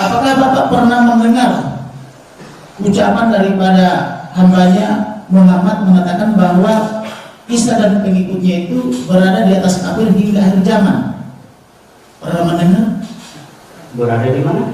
Apakah Bapak pernah mendengar ucapan daripada hambanya Muhammad mengatakan bahwa Isa dan pengikutnya itu berada di atas kafir hingga akhir zaman? Pernah mendengar? Berada di mana?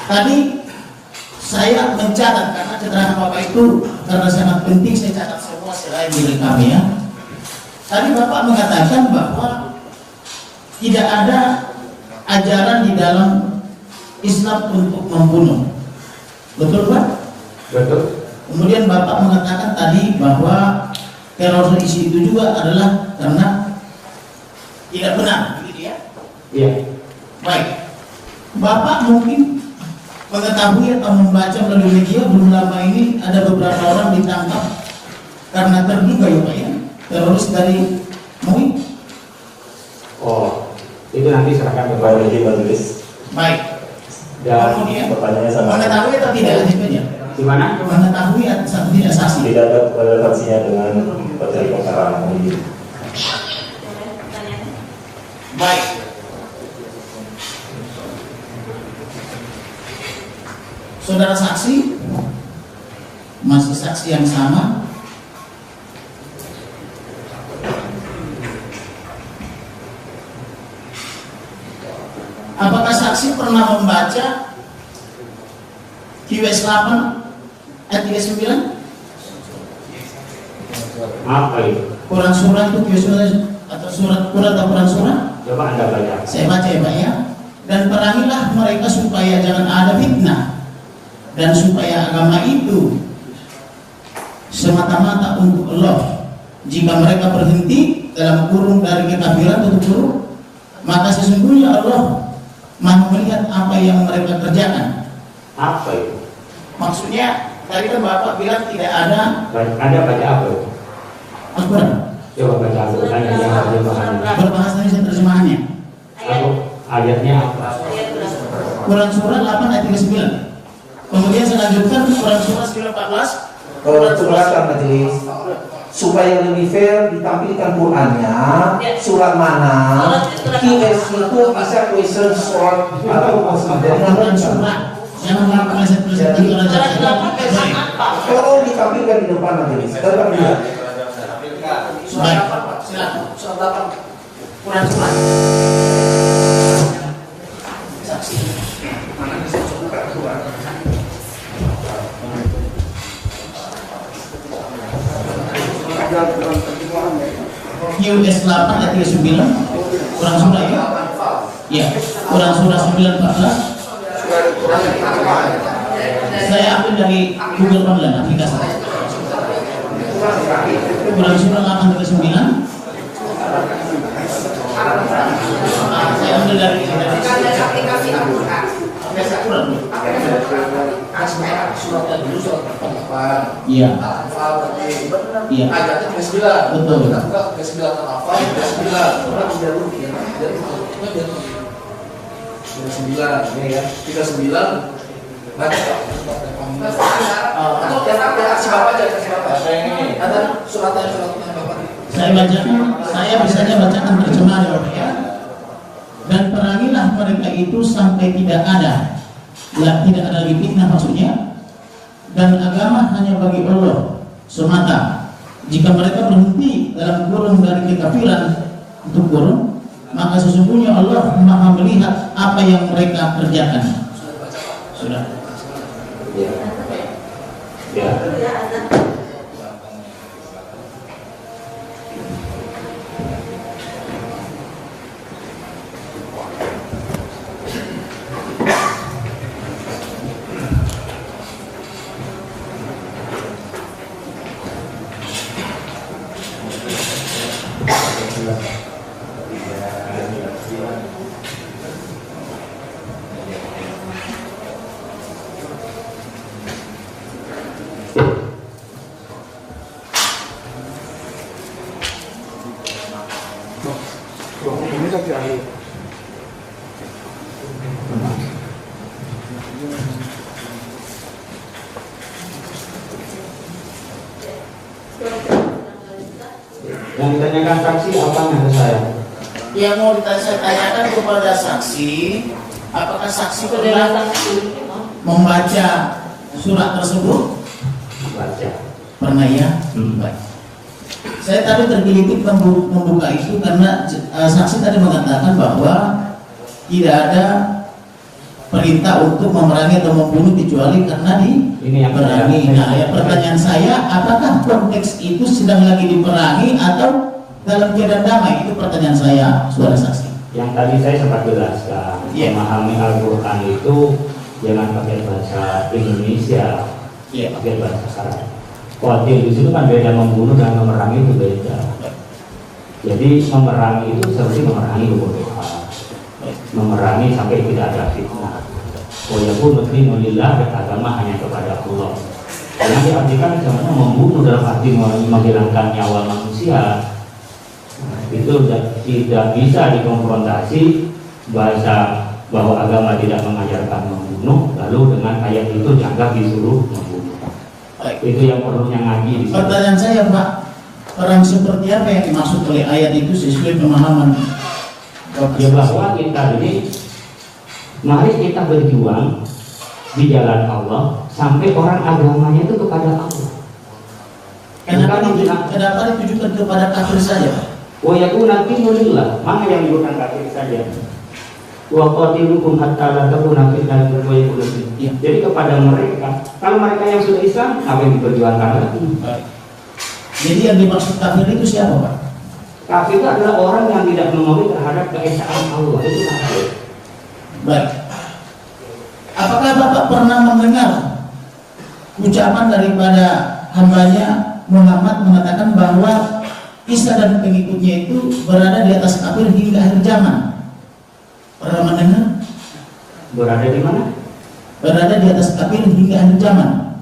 Tadi saya mencatat karena keterangan Bapak itu karena sangat penting, saya catat semua selain milik kami ya. Tadi Bapak mengatakan bahwa tidak ada ajaran di dalam Islam untuk membunuh. Betul Pak? Betul. Kemudian Bapak mengatakan tadi bahwa teroris itu juga adalah karena tidak benar, begitu ya? Iya. Baik. Bapak mungkin mengetahui atau membaca melalui media belum lama ini ada beberapa orang ditangkap karena terduga ya Pak ya, teroris dari MUI. Oh, itu nanti serahkan kepada majelis. Baik. Dan kemudian pertanyaannya sama. mengetahui atau tidak saja? di mana? Mengetahui atau tidak saksi? Tidak ada relevansinya dengan materi perkara ini. Baik. Saudara saksi, masih saksi yang sama. Apakah saksi pernah membaca QS 8 ayat 39? Apa itu? Quran surah itu QS atau surat Quran atau Quran surah? Coba Anda baca. Saya baca ya Pak ya. Dan perangilah mereka supaya jangan ada fitnah, dan supaya agama itu semata-mata untuk Allah. Jika mereka berhenti dalam kurung dari kekafiran tutup kurung, maka sesungguhnya Allah Maha melihat apa yang mereka kerjakan. Apa itu? Maksudnya tadi kan Bapak bilang tidak ada Anda baca apa itu? Al-Quran. Coba baca Al-Quran yang terjemahannya. Berbahasa Indonesia terjemahannya. Lalu ayatnya apa? Quran surah 8 ayat 39. Kemudian selanjutnya Quran surah 14. Curhatan majelis supaya lebih fair ditampilkan Qurannya surat mana QS itu bisa question short atau Quran surah yang melakukan tolong ditampilkan di depan majelis. Silakan lihat. Baik, silakan. Surah 8 Quran surah. Saksi. QS 8 ayat 39 Quran surah ya? Ya, Quran surah 914. Saya ambil dari Google Online aplikasi. Quran surah 8 ayat 9. Saya ambil dari aplikasi Al-Quran. Suratnya dulu surat pertama. Iya. Iya. Ayatnya 39. Betul. Kita buka 39 Al-Anfal 39. Orang tidak rugi ya. Jadi maksudnya 39 ini ya. 39 baca Pak. Atau kasih Bapak aja, kasih Bapak. Ini ada suratnya Bapak. Saya bacakan, saya bisanya bacakan terjemahan ya Bapak ya. Dan perangilah mereka itu sampai tidak ada lagi fitnah maksudnya, dan agama hanya bagi Allah semata. Jika mereka berhenti dalam kurung dari kekafiran untuk kurung, maka sesungguhnya Allah Maha melihat apa yang mereka kerjakan. Sudah. Ya. Ya. Yang ditanyakan saksi apa yang saya? Yang mau saya tanyakan kepada saksi, apakah saksi pernah membaca surat tersebut? Baca. Pernah ya? Baik. Saya tadi tergelitik membuka itu karena saksi tadi mengatakan bahwa tidak ada perintah untuk memerangi atau membunuh kecuali karena diperangi. Nah, ya pertanyaan saya, apakah konteks itu sedang lagi diperangi atau dalam keadaan damai? Itu pertanyaan saya, saudara saksi. Yang tadi saya sempat jelaskan, memahami Al-Quran itu jangan pakai bahasa Indonesia, pakai bahasa Arab. Qatil di situ kan beda, membunuh dan memerangi itu beda. Jadi memerangi itu seperti memerangi kebodohan, memerangi sampai tidak ada fitnah. Walaupun dinu lillah, agama hanya kepada Allah. Karena diartikan sebenarnya membunuh dalam arti menghilangkan nyawa manusia. Itu tidak bisa dikonfrontasi bahasa bahwa agama tidak mengajarkan membunuh, lalu dengan ayat itu dianggap disuruh membunuh. Itu yang perlunya ngaji di sini. Pertanyaan saya, Pak, orang seperti apa yang dimaksud oleh ayat itu sesuai pemahaman? Ya bahwa kita ini, mari kita berjuang di jalan Allah sampai orang agamanya itu kepada Allah. Kenapa ditujukan kepada kafir saja, Pak? Wayakuna tinulillah, mana yang bukan kafir saja. Wa qatilukum hatta la takuna fitnatun wa yakuna. Jadi kepada mereka, kalau mereka yang sudah Islam, apa yang diperjuangkan lagi? Jadi yang dimaksud kafir itu siapa, Pak? Kafir itu adalah orang yang tidak memahami terhadap keesaan Allah, itu kafir. Baik. Apakah Bapak pernah mendengar ucapan daripada hambanya Muhammad mengatakan bahwa Isa dan pengikutnya itu berada di atas kafir hingga akhir zaman? Pernah mendengar? Berada di mana? Berada di atas kafir hingga akhir zaman.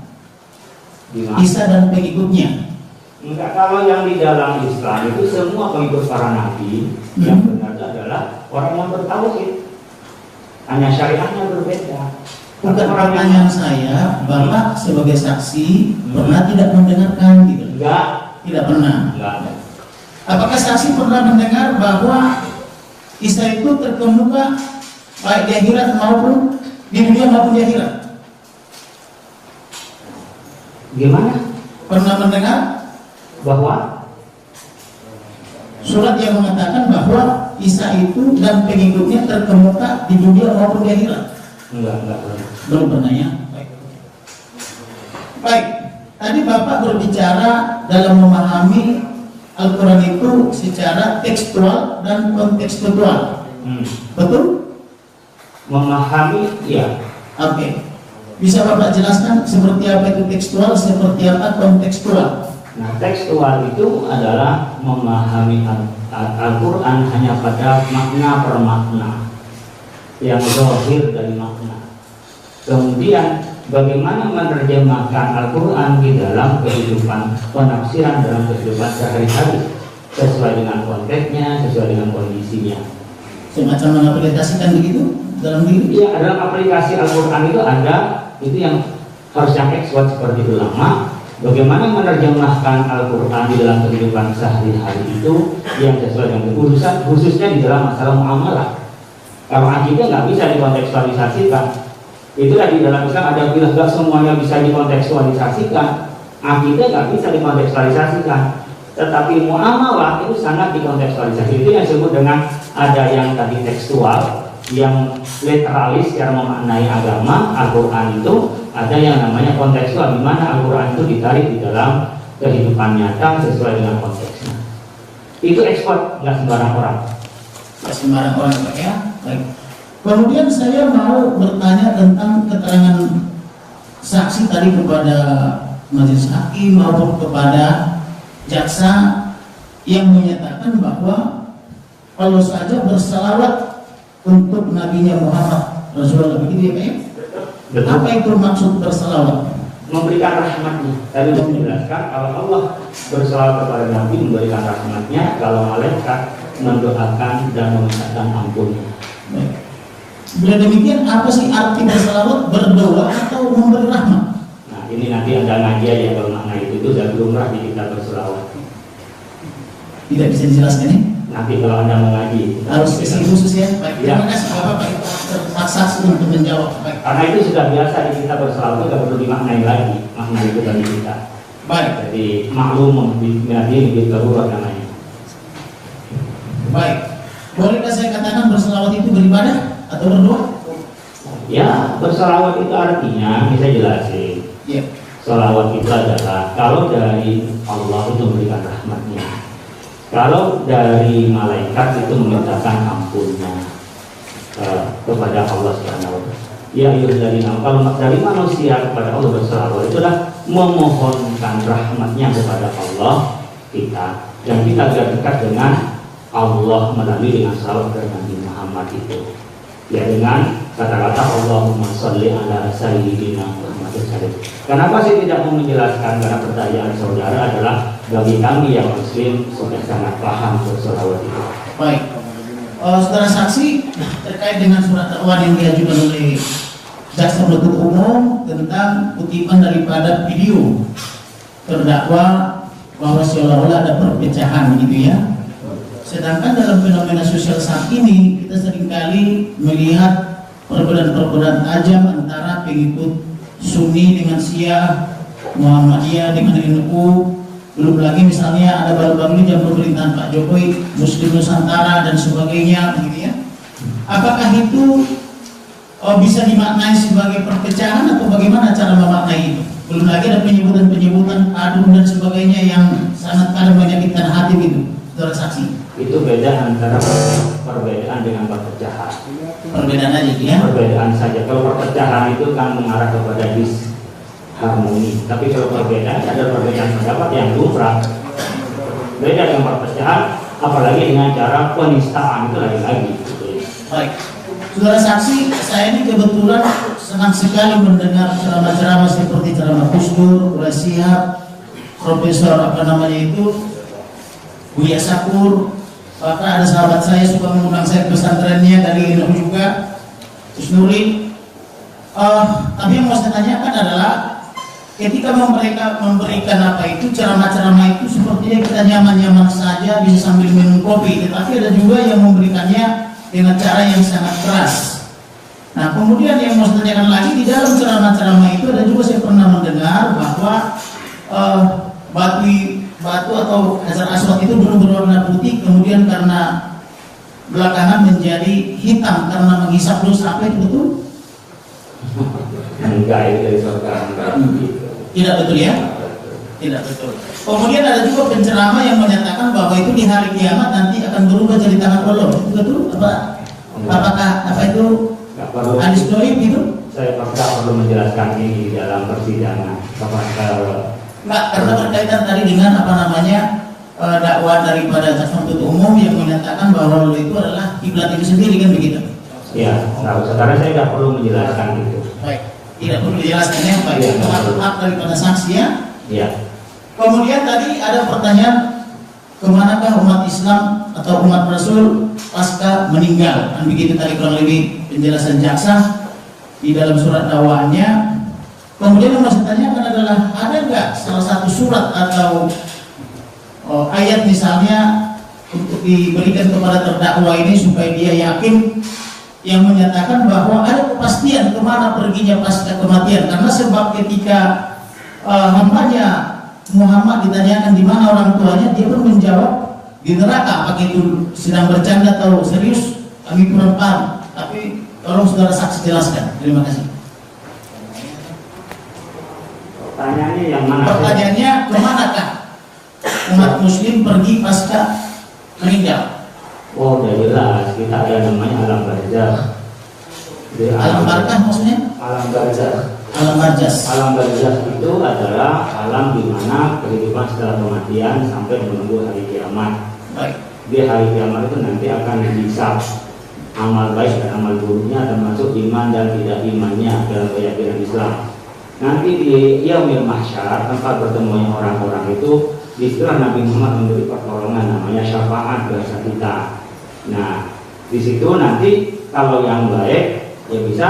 Isa dan pengikutnya. Enggak, kalau yang di dalam Islam itu semua pengikut para nabi yang benar adalah orang yang bertauhid. Hanya syariatnya berbeda. Bukan pertanyaan saya, Bapak sebagai saksi pernah tidak mendengarkan gitu? Enggak. Tidak pernah. Enggak. Apakah saksi pernah mendengar bahwa Isa itu terkemuka baik di akhirat maupun di dunia maupun di akhirat? Gimana? Pernah mendengar Bahwa surat yang mengatakan bahwa Isa itu dan pengikutnya terkemuka di dunia maupun di akhirat? enggak. Belum pernah ya? Baik. Tadi Bapak berbicara dalam memahami Al-Quran itu secara tekstual dan kontekstual. Betul? Memahami, ya. Oke. Bisa Bapak jelaskan seperti apa itu tekstual, seperti apa kontekstual? Nah, tekstual itu adalah memahami Al-Quran hanya pada makna per makna, yang zahir dari makna. Kemudian bagaimana menerjemahkan Al-Quran di dalam kehidupan, penafsiran dalam kehidupan sehari-hari sesuai dengan konteksnya, sesuai dengan kondisinya. Semacam mengaplikasikan begitu dalam diri? Iya, dalam aplikasi Al-Quran itu ada, itu yang harus yang tekstual seperti ulama. Bagaimana menerjemahkan Al-Quran di dalam kehidupan sehari-hari itu yang sesuai dengan urusan, khususnya di dalam masalah muamalah. Kalau akidah nggak bisa dikontekstualisasikan. Itulah di dalam Islam ada bilang nggak semuanya bisa dikontekstualisasikan. Akidah nggak bisa dikontekstualisasikan. Tetapi muamalah itu sangat dikontekstualisasi. Itu yang disebut dengan ada yang tadi tekstual, yang literalis secara memaknai agama, Al-Quran itu. Ada yang namanya kontekstual, di mana Al-Quran itu ditarik di dalam kehidupan nyata sesuai dengan konteksnya. Itu ekspor, nggak sembarang orang. Nggak sembarang orang, Pak ya. Baik. Kemudian saya mau bertanya tentang keterangan saksi tadi kepada majelis hakim maupun kepada jaksa yang menyatakan bahwa kalau saja bersalawat untuk Nabinya Muhammad Rasulullah, begitu ya Pak ya? Betul. Apa itu maksud bersalawat? memberikan rahmatnya. Tadi sudah menjelaskan kalau Allah berselawat kepada Nabi memberikan rahmatnya, kalau malaikat mendoakan dan memintakan ampunnya. Bila demikian, apa sih arti berselawat, berdoa atau memberi rahmat? Nah, ini nanti ada ngaji aja kalau makna itu sudah lumrah di kita berselawat. Tidak bisa dijelaskan ini? Nanti kalau Anda mau ngaji Harus isi khusus ya. Baik, Ya. terima kasih Bapak terpaksa untuk menjawab. Baik. karena itu sudah biasa di kita berselawat, tidak perlu dimaknai lagi makna itu bagi kita. Baik. Jadi maklum nanti lebih darurat namanya. Baik. Bolehkah saya katakan berselawat itu beribadah atau berdoa? Ya, berselawat itu artinya bisa jelasin. Iya. Selawat itu adalah kalau dari Allah itu memberikan rahmatnya, kalau dari malaikat itu memintakan ampunnya kepada Allah Subhanahu wa Ta'ala. Ya ayyuhalladzina amanu, kalau dari manusia kepada Allah berselawat itu adalah memohonkan rahmatnya kepada Allah kita, dan kita agar dekat dengan Allah melalui dengan salawat kepada Nabi Muhammad itu. Ya dengan kata-kata Allahumma sholli ala sayyidina Muhammad sallallahu. Kenapa sih tidak mau menjelaskan? Karena pertanyaan saudara adalah bagi kami yang muslim sudah sangat paham berselawat itu. Baik. Saudara saksi terkait dengan surat dakwaan yang diajukan oleh jaksa penuntut umum tentang kutipan daripada video terdakwa bahwa seolah-olah ada perpecahan gitu ya. Sedangkan dalam fenomena sosial saat ini kita seringkali melihat perbedaan-perbedaan tajam antara pengikut Sunni dengan Syiah, Muhammadiyah dengan NU. Belum lagi misalnya ada baru-baru ini jam pemerintahan Pak Jokowi, Muslim Nusantara dan sebagainya, gitu ya. Apakah itu bisa dimaknai sebagai perpecahan atau bagaimana cara memaknai itu? Belum lagi ada penyebutan-penyebutan adun dan sebagainya yang sangat kadang menyakitkan hati gitu, saudara saksi. Itu beda antara perbedaan dengan perpecahan. Perbedaan aja ya. Perbedaan saja. Kalau perpecahan itu kan mengarah kepada disharmoni. Tapi kalau perbedaan ada perbedaan pendapat yang lumrah. Beda dengan perpecahan, apalagi dengan cara penistaan itu lagi-lagi. Baik. Saudara saksi, saya ini kebetulan senang sekali mendengar ceramah-ceramah seperti ceramah Gus Dur, Buya Shihab, Profesor Buya Syakur. Bahkan ada sahabat saya suka mengundang saya ke pesantrennya dari NU juga, Gus Nuri. Tapi yang mau saya tanyakan adalah ketika mereka memberikan apa itu ceramah-ceramah itu sepertinya kita nyaman-nyaman saja bisa sambil minum kopi, tetapi ada juga yang memberikannya dengan cara yang sangat keras. Nah kemudian yang mau saya tanyakan lagi, di dalam ceramah-ceramah itu ada juga saya pernah mendengar bahwa batu atau Hajar Aswad itu dulu berwarna putih, kemudian karena belakangan menjadi hitam karena menghisap dosa. Apa itu betul? Enggak, itu dari surga. Tidak betul ya? Tidak betul. Kemudian ada juga penceramah yang menyatakan bahwa itu di hari kiamat nanti akan berubah jadi tangan Allah. Itu betul? Apakah itu hadis doib itu? Saya tidak perlu menjelaskan ini di dalam persidangan. Enggak, karena berkaitan tadi dengan dakwah daripada jaksa penuntut umum yang menyatakan bahwa Allah itu adalah kiblat itu sendiri, kan begitu? Ya, nah, sekarang saya tidak perlu menjelaskan itu. Baik, tidak perlu dijelaskannya. Baik, Ya, itu hak daripada saksi ya. Ya. Kemudian tadi ada pertanyaan, kemanakah umat Islam atau umat Rasul pasca meninggal? Kan begitu tadi kurang lebih penjelasan jaksa di dalam surat dakwaannya. Kemudian yang saya tanyakan adalah, ada nggak salah satu surat atau ayat misalnya untuk diberikan kepada terdakwa ini supaya dia yakin, yang menyatakan bahwa ada kepastian kemana perginya pasca kematian? Karena sebab ketika hambanya Muhammad ditanyakan di mana orang tuanya, dia pun menjawab di neraka. Apakah itu sedang bercanda atau serius? Kami kurang paham. Tapi tolong saudara saksi jelaskan. Terima kasih. Pertanyaannya yang mana? Pertanyaannya, kemanakah umat muslim pergi pasca meninggal? Oh, udah jelas. Kita ada namanya alam barzakh. Alam barzakh maksudnya? Alam barzakh. Alam barzakh. Alam barzakh itu adalah alam di mana kehidupan setelah kematian sampai menunggu hari kiamat. Baik. Di hari kiamat itu nanti akan dihisab amal baik dan amal buruknya, termasuk iman dan tidak imannya dalam keyakinan Islam. nanti di Yaumil Mahsyar, tempat bertemunya orang-orang itu, disitulah Nabi Muhammad memberi pertolongan, namanya syafaat bahasa kita. Nah, di situ nanti kalau yang baik ya bisa,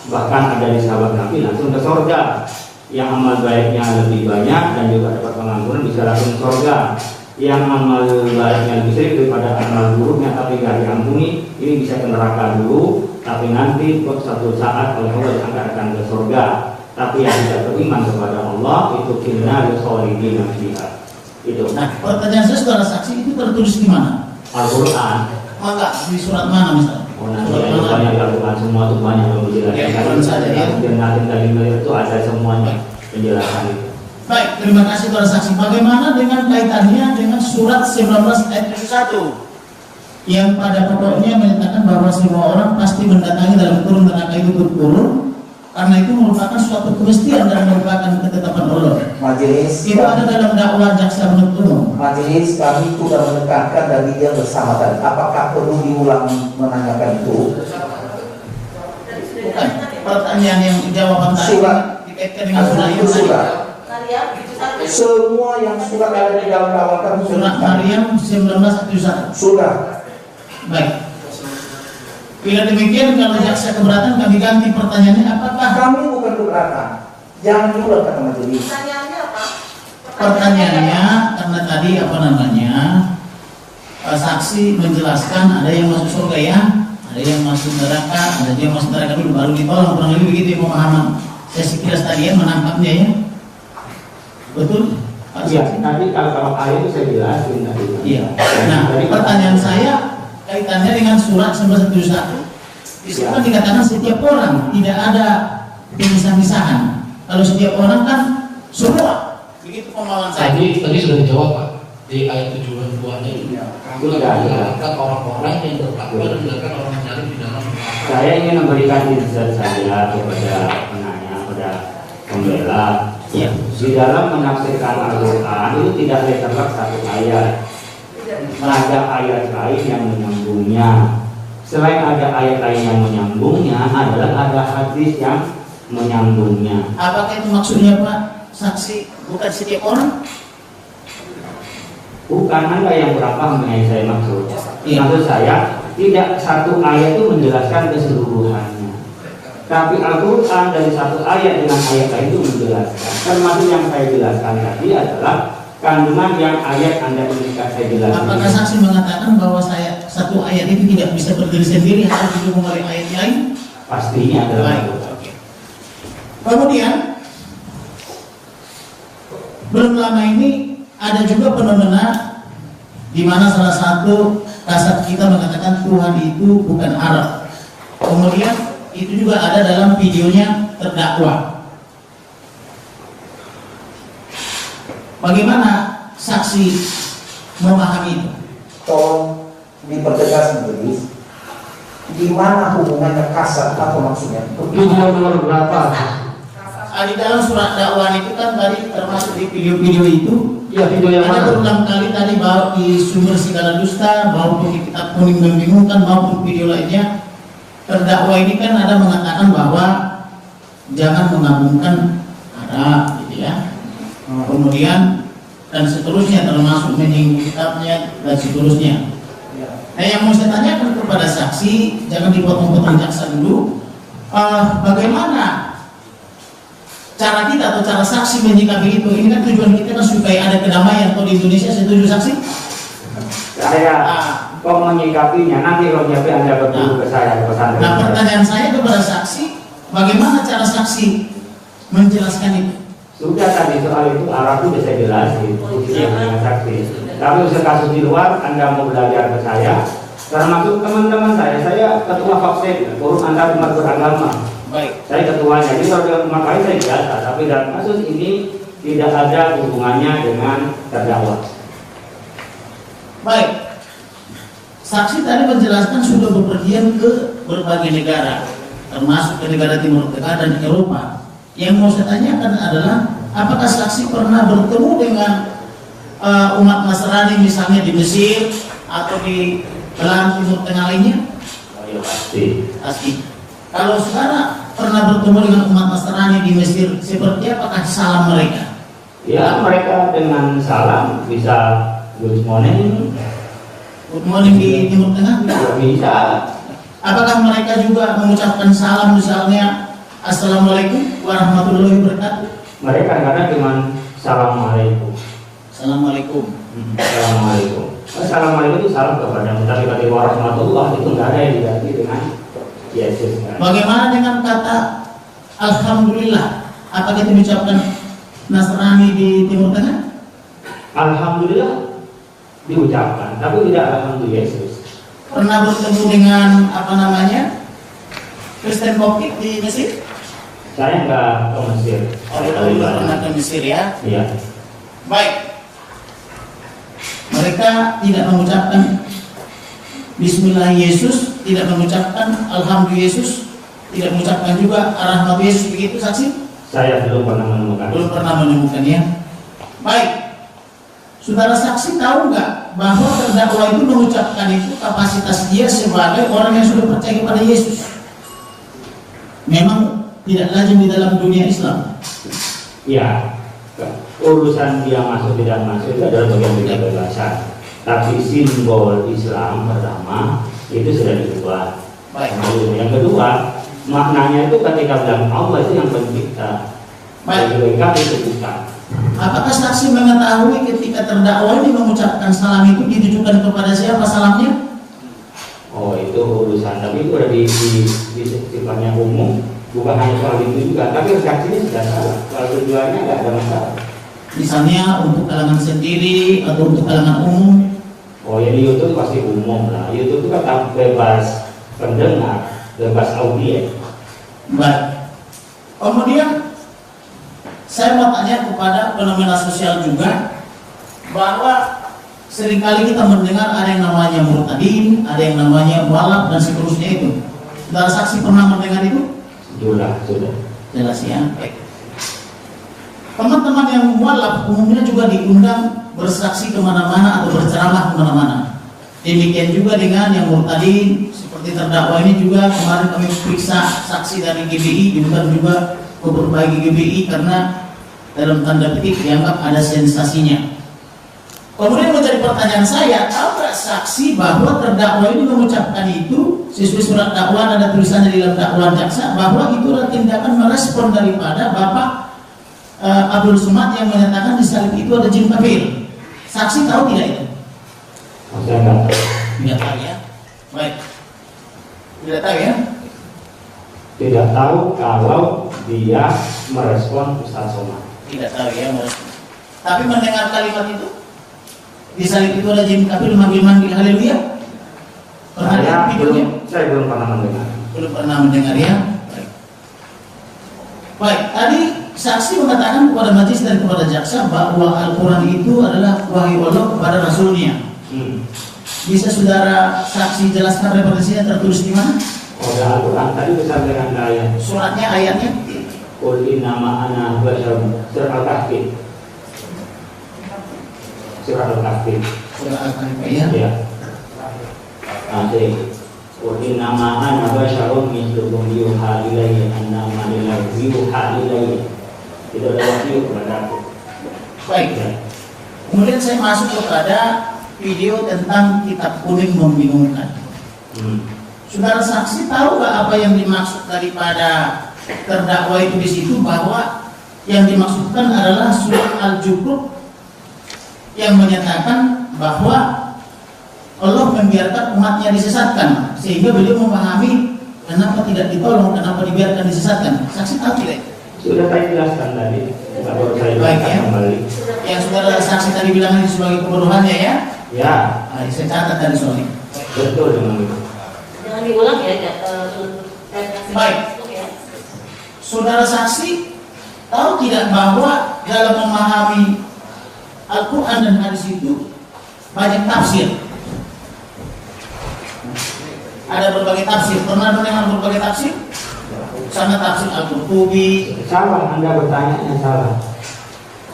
bahkan ada di sahabat Nabi langsung ke surga. Yang amal baiknya lebih banyak dan juga dapat pengampunan bisa langsung ke surga. Yang amal baiknya lebih sedikit daripada amal buruknya tapi gak diampuni, ini bisa ke neraka dulu, tapi nanti suatu saat oleh Allah diangkatkan ke surga. Tapi yang tidak beriman kepada Allah itu finnar khalidin fiha. Itu. Nah, pertanyaan saya, saudara saksi itu tertulis di mana? Al-Quran. Enggak, di surat mana misalnya? Oh, nanti ada banyak Al-Quran, semua itu banyak yang menjelaskan. Ya, Quran saja ya. Dan nanti itu ada semuanya penjelasan itu. Baik, terima kasih saudara saksi. Bagaimana dengan kaitannya dengan surat 19 ayat 1 yang pada pokoknya menyatakan bahwa semua orang pasti mendatangi dalam kurung neraka itu turun, karena itu merupakan suatu kemestian dan merupakan ketetapan Allah. Majelis, Itu ada dalam dakwah jaksa penuntut umum. majelis kami sudah menekankan dari dia bersama tadi. Apakah perlu diulang menanyakan itu? Bukan. Pertanyaan yang jawaban tadi Surat. dikaitkan dengan surat Itu yang tadi. surat. Semua yang surat ada di dalam dakwah kami Surat Maryam 19 ayat 1. sudah. Baik. Bila demikian, kalau jaksa keberatan kami ganti pertanyaannya, apakah Kami bukan keberatan. Jangan diulang kata majelis. Pertanyaannya apa? pertanyaannya karena tadi saksi menjelaskan ada yang masuk surga ya, ada yang masuk neraka, ada yang masuk neraka dulu baru ditolong, kurang lebih begitu ya pemahaman saya sekilas tadi ya menangkapnya ya. Betul? Pak Iya, Saksi? nanti kalau ayat itu saya jelasin tadi. Iya. Nah, pertanyaan saya kaitannya dengan surat 1971. Di situ kan dikatakan setiap orang, tidak ada pemisah-misahan. Kalau setiap orang kan semua. Begitu pemahaman saya. Tadi sudah dijawab Pak di ayat 72-nya ini. Kamu mengatakan orang-orang yang bertakwa dan meninggalkan orang mencari di dalam neraka. Saya ingin memberikan insight saya kepada penanya, kepada pembela. Ya. Di dalam menafsirkan Al-Quran itu tidak terdapat satu ayat. Ada ayat lain yang menyambungnya. Selain ada ayat lain yang menyambungnya, adalah ada hadis yang menyambungnya. Apakah itu maksudnya Pak Saksi? Bukan setiap orang? Bukan, Anda yang kurang paham yang saya maksud. Iya. Maksud saya, tidak satu ayat itu menjelaskan keseluruhannya. Tapi Al-Quran dari satu ayat dengan ayat lain itu menjelaskan. Termasuk yang saya jelaskan tadi adalah kandungan yang ayat Anda inginkan saya jelaskan. Apakah saksi mengatakan bahwa satu ayat itu tidak bisa berdiri sendiri, harus didukung oleh ayat lain? Pastinya adalah Baik. itu. Kemudian belum lama ini ada juga fenomena di mana salah satu kasat kita mengatakan Tuhan itu bukan Arab. Kemudian itu juga ada dalam videonya terdakwa. Bagaimana saksi memahami itu? Tolong dipertegas majelis. Di mana hubungannya kasar atau maksudnya? Video nomor berapa? Di dalam surat dakwaan itu kan tadi termasuk di video-video itu Ya, video yang ada mana? berulang kali tadi bahwa di sumber segala dusta maupun di kitab kuning membingungkan maupun video lainnya terdakwa ini kan ada mengatakan bahwa jangan mengagungkan Arab gitu ya. Kemudian dan seterusnya termasuk menyinggung kitabnya dan seterusnya. Nah yang mau saya tanyakan kepada saksi, jangan dipotong-potong jaksa dulu, bagaimana cara kita atau cara saksi menyikapi itu? Ini kan tujuan kita kan supaya ada kedamaian. Atau di Indonesia setuju saksi? Saya kok menyikapinya, nanti kalau jadi Anda bertemu ke saya pesan. Nah pertanyaan saya kepada saksi, bagaimana cara saksi menjelaskan itu? Sudah tadi soal itu Arab itu saya jelasin khususnya dengan saksi. Tapi untuk kasus di luar Anda mau belajar ke saya, termasuk teman-teman saya ketua Faksen, forum antar umat beragama. Baik. Saya ketuanya, jadi kalau makanya saya biasa. Tapi dalam kasus ini tidak ada hubungannya dengan terdakwa. Baik. Saksi tadi menjelaskan sudah bepergian ke berbagai negara, termasuk ke negara Timur Tengah dan Eropa. Yang mau saya tanyakan adalah, apakah saksi pernah bertemu dengan umat Nasrani misalnya di Mesir atau di belahan Timur Tengah lainnya? Oh iya pasti. Pasti. Kalau sekarang pernah bertemu dengan umat Nasrani di Mesir, seperti apakah salam mereka? Ya, mereka dengan salam bisa good morning. Good morning di Timur Tengah? Bisa. Apakah mereka juga mengucapkan salam misalnya Assalamualaikum warahmatullahi wabarakatuh? Mereka kadang-kadang cuma Assalamualaikum. Assalamualaikum. Assalamualaikum. Assalamualaikum itu salam kepada, tapi ketika warahmatullah itu nggak ada yang diganti dengan Yesus. Bagaimana dengan kata Alhamdulillah? Apakah itu diucapkan Nasrani di Timur Tengah? Alhamdulillah diucapkan, tapi tidak alhamdulillah Yesus. Pernah bertemu dengan apa namanya Kristen Koptik di Mesir? Saya nggak ke Mesir. Saya Oh, belum pernah ke Mesir ya? Iya. Baik. Mereka tidak mengucapkan Bismillah Yesus, tidak mengucapkan Alhamdulillah Yesus, tidak mengucapkan juga Rahmat Yesus, begitu saksi? Saya belum pernah menemukan. Belum pernah menemukan ya. Baik. Saudara saksi tahu nggak bahwa terdakwa itu mengucapkan itu kapasitas dia sebagai orang yang sudah percaya kepada Yesus. Memang tidak lazim di dalam dunia Islam. Ya, urusan dia masuk tidak masuk itu adalah bagian dari kebebasan. Tapi simbol Islam pertama itu sudah diubah. Baik. Yang kedua, maknanya itu ketika bilang Allah itu yang pencipta. Baik. Mereka itu bukan. Apakah saksi mengetahui ketika terdakwa ini mengucapkan salam itu ditujukan kepada siapa salamnya? Oh, itu urusan. Tapi itu udah di sifatnya umum, bukan hanya soal itu juga. Tapi saksinya sudah salah. Soal tujuannya nggak ada masalah. Misalnya untuk kalangan sendiri atau untuk kalangan umum. Oh ya, di YouTube pasti umum lah. YouTube itu kan bebas pendengar, bebas audiens. Baik. Kemudian saya mau tanya kepada fenomena sosial juga bahwa seringkali kita mendengar ada yang namanya murtadin, ada yang namanya mualaf dan seterusnya itu. Saudara saksi pernah mendengar itu? Sudah. Jelas ya. Baik. Teman-teman yang mualaf umumnya juga diundang bersaksi kemana-mana atau berceramah kemana-mana. Demikian juga dengan yang murtadin, seperti terdakwa ini juga kemarin kami periksa saksi dari GBI, diundang juga ke berbagai GBI karena dalam tanda petik dianggap ada sensasinya. Kemudian menjadi pertanyaan saya, tahu nggak saksi bahwa terdakwa ini mengucapkan itu sesuai surat dakwaan, ada tulisannya di dalam dakwaan jaksa bahwa itu adalah tindakan merespon daripada Bapak Abdul Somad yang menyatakan di salib itu ada jin kafir. Saksi tahu tidak itu? Saya nggak tahu. Tidak tahu ya. Baik. Tidak tahu ya. Tidak tahu kalau dia merespon Ustaz Somad. Tidak tahu ya merespon. Tapi mendengar kalimat itu di salib itu ada jin kafir manggil-manggil haleluya. Pernah lihat videonya? Saya belum pernah mendengar. Belum pernah mendengar ya. Baik, tadi saksi mengatakan kepada majelis dan kepada jaksa bahwa Al-Quran itu adalah wahyu Allah kepada Rasulnya. Bisa saudara saksi jelaskan referensinya tertulis di mana? Oh, Al-Quran tadi besar dengan ayat. Suratnya, ayatnya? Qul innama ana basyarum. Surah Al-Kahfi. Surah Al-Kahfi. Surah Al-Kahfi ya. Ya. Nanti. Qul innama ana basyarum mithlukum yuha ilayya annama ilayya yuha ilayya. Itu adalah wahyu kepada aku. Baik. Ya. Kemudian saya masuk kepada video tentang kitab kuning membingungkan. Saudara saksi tahu nggak apa yang dimaksud daripada terdakwa itu di situ, bahwa yang dimaksudkan adalah surat Al-Jukhruf yang menyatakan bahwa Allah membiarkan umatnya disesatkan, sehingga beliau memahami kenapa tidak ditolong, kenapa dibiarkan disesatkan. Saksi tahu tidak? Sudah saya jelaskan tadi. Baru saya Baik jelaskan ya. kembali. Yang saudara saksi tadi bilang ini sebagai kebodohannya ya. Ya, Saya catat tadi soalnya. betul dengan itu. Jangan diulang ya. Baik. Saudara saksi tahu tidak bahwa dalam memahami Al-Quran dan hadis itu banyak tafsir. Ada berbagai tafsir. Pernah mendengar berbagai tafsir? Sama tafsir Al-Qurtubi. Salah, Anda bertanya salah.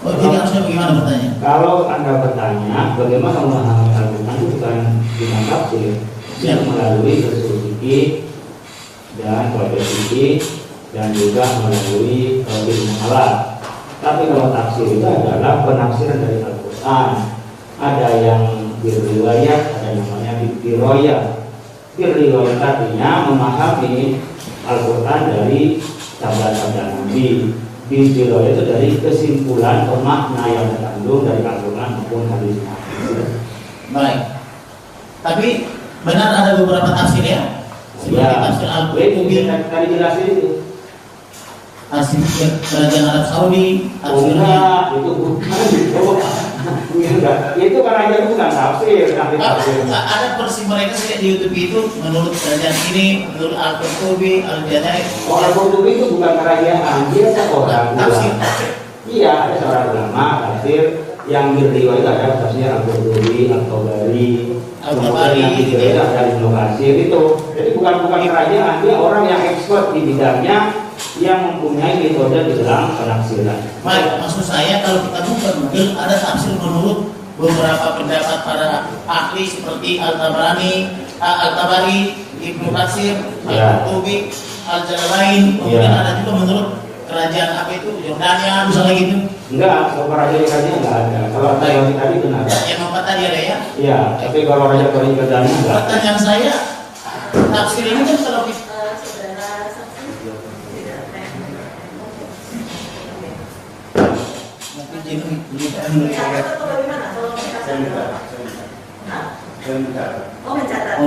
Oh, jadi harusnya bagaimana bertanya? Kalau Anda bertanya bagaimana memahami Al-Quran itu bukan dengan tafsir, Ya. melalui usul fikih dan kode fikih dan juga melalui ilmu alat. Tapi kalau tafsir itu adalah penafsiran dari Al-Quran. Ada yang birriwayat, ada yang namanya birriwayat. Birriwayat artinya memahami Al-Quran dari sabda-sabda Nabi. Birriwayat itu dari kesimpulan atau makna yang terkandung dari Al-Quran maupun hadis. Baik. Tapi benar ada beberapa tafsir ya? Seperti tafsir Al-Qurtubi, tadi jelasin itu. tafsir kerajaan Arab Saudi, Enggak, itu bukan itu kan aja bukan tafsir, tapi tafsir. ada versi mereka saya di YouTube itu menurut kerajaan ini, menurut Al-Qurtubi, Al-Jazari. Al-Qurtubi itu bukan kerajaan, dia seorang tafsir. Iya, ada seorang ulama tafsir yang diriwayat ada tafsir Al-Qurtubi, Al-Tabari, yang diriwayat ada Ibnu Katsir itu. Jadi bukan kerajaan, dia orang yang expert di bidangnya, yang mempunyai metode di dalam penafsiran. Baik, maksud saya kalau kita buka Google ada tafsir menurut beberapa pendapat para ahli seperti Al-Tabari, Ibnu Katsir, Al-Qurtubi, Al-Jalalain, kemudian ada juga menurut kerajaan apa itu, Yordania misalnya gitu. Enggak, kalau kerajaan enggak ada. Kalau yang tadi benar. Yang empat tadi ada ya? Iya, tapi kalau kerajaan enggak. Pertanyaan saya, tafsir ini kan kalau kita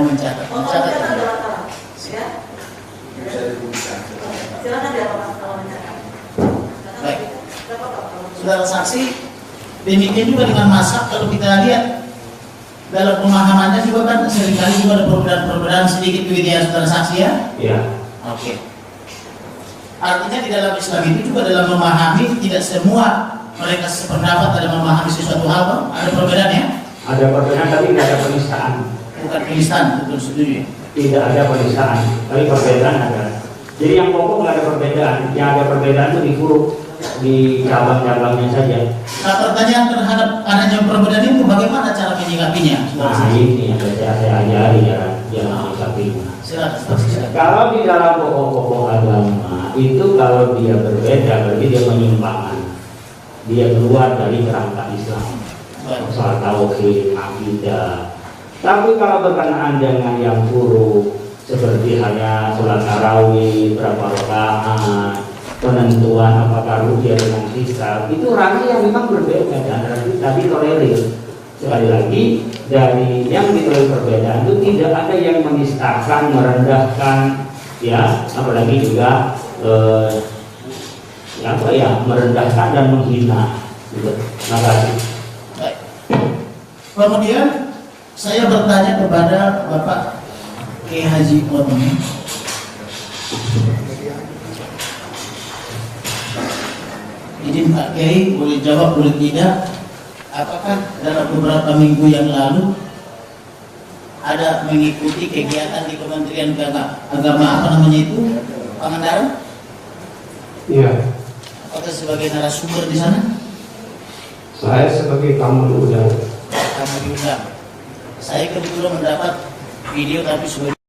mencatat. Ya. Silakan dilaporkan kalau mencatat. Baik. Saudara saksi, demikian juga dengan masak kalau kita lihat dalam pemahamannya juga kan seringkali juga ada perbedaan sedikit begitu ya saudara saksi ya? Iya. Oke. Artinya di dalam Islam itu juga dalam memahami tidak semua mereka sependapat dalam memahami sesuatu hal, Bang. Ada perbedaan ya? Ada perbedaan tapi tidak ada penistaan. Bukan penistaan, betul setuju. Tidak ada penistaan, tapi perbedaan ada. Jadi yang pokok nggak ada perbedaan. Yang ada perbedaan itu di huruf, di cabang-cabangnya saja. Nah, pertanyaan terhadap adanya perbedaan itu bagaimana cara menyikapinya? Nah ini yang saya ajari ya menyikapinya. Silakan. Kalau di dalam pokok-pokok agama itu kalau dia berbeda berarti dia menyimpangkan. Dia keluar dari kerangka Islam. Soal tauhid, akidah. Tapi kalau berkenaan dengan yang buruk seperti hanya sholat tarawih berapa rakaat, penentuan apakah rukyah dengan hisab, itu ranah yang memang berbeda dan kita ditolerir. Sekali lagi dari yang ditolerir perbedaan itu tidak ada yang menistakan, merendahkan, ya apalagi juga merendahkan dan menghina. Terima kasih. Baik. Kemudian saya bertanya kepada Bapak Kiai Haji Qotoni. Izin Pak Kiai boleh jawab boleh tidak? Apakah dalam beberapa minggu yang lalu ada mengikuti kegiatan di Kementerian Agama apa namanya itu Pangandaran? Iya. Apakah sebagai narasumber di sana? Saya sebagai tamu diundang. Tamu diundang. Saya kebetulan mendapat video tapi sebagai